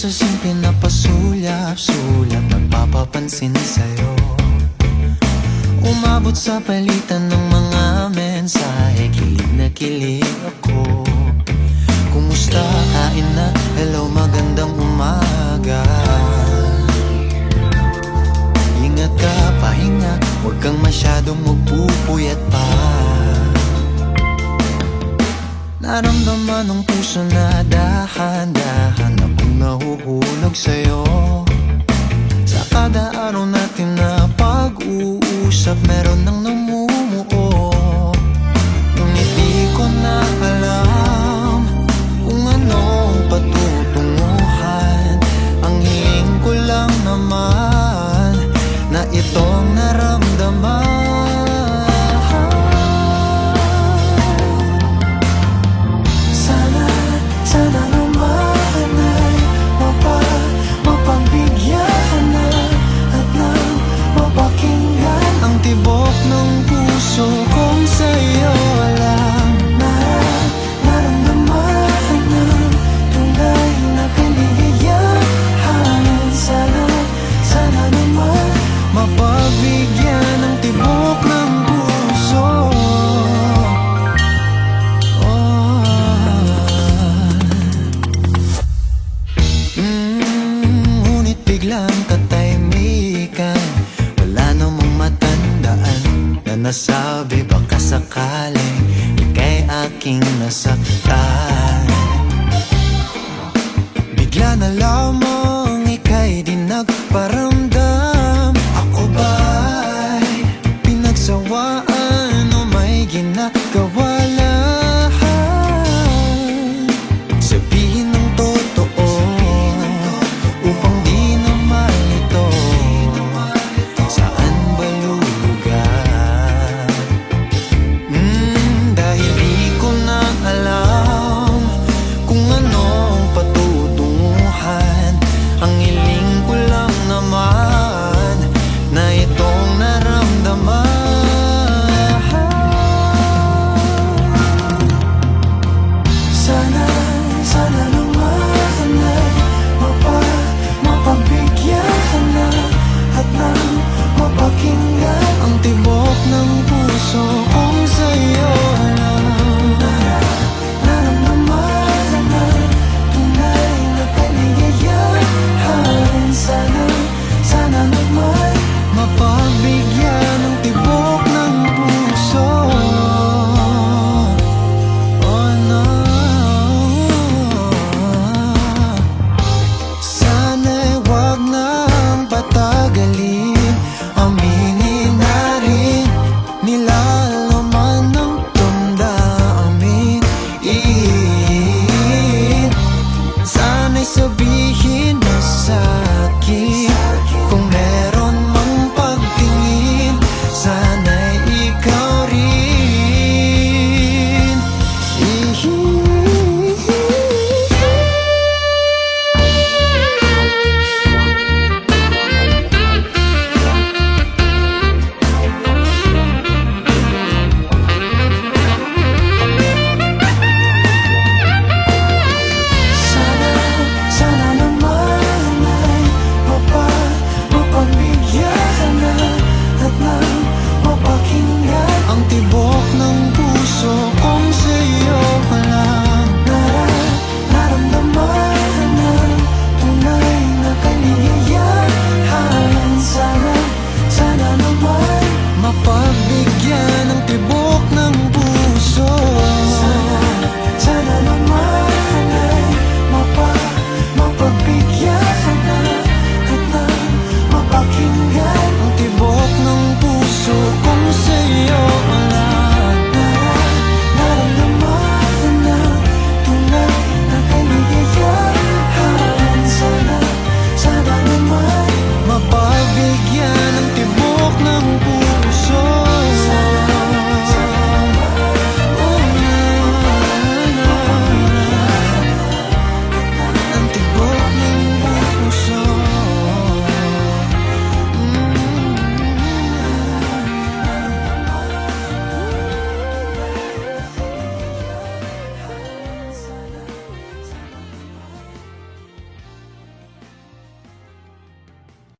sa simple na pasulyap-sulyap, nagpapapansin sa'yo. Umabot sa palitan ng mga mensahe, kilig na kilig ako. Kumusta, kain na, hello, magandang umaga. Ingat ka, pahinga, huwag kang masyadong magpupuyat pa. Naramdaman ng puso na dahan-dahan akong nahuhulog sa'yo. Sa kada araw natin na pag-uusap, meron nang namumuo. Ngunit di ko na alam kung anong patutunguhan. Ang hiling ko lang naman na itong naramdaman. Sana naman ay mapagbigyan na at nang mapakinggan ang tibok ng puso kong sa'yo lang. Naramdaman ng tunay na kaligayahan. Sana naman mapagbigyan ng tibok ng puso. Ngunit biglang katahimikan, wala namang matandaan na nasabi baka sakaling ika'y aking nasaktan. Bigla na lang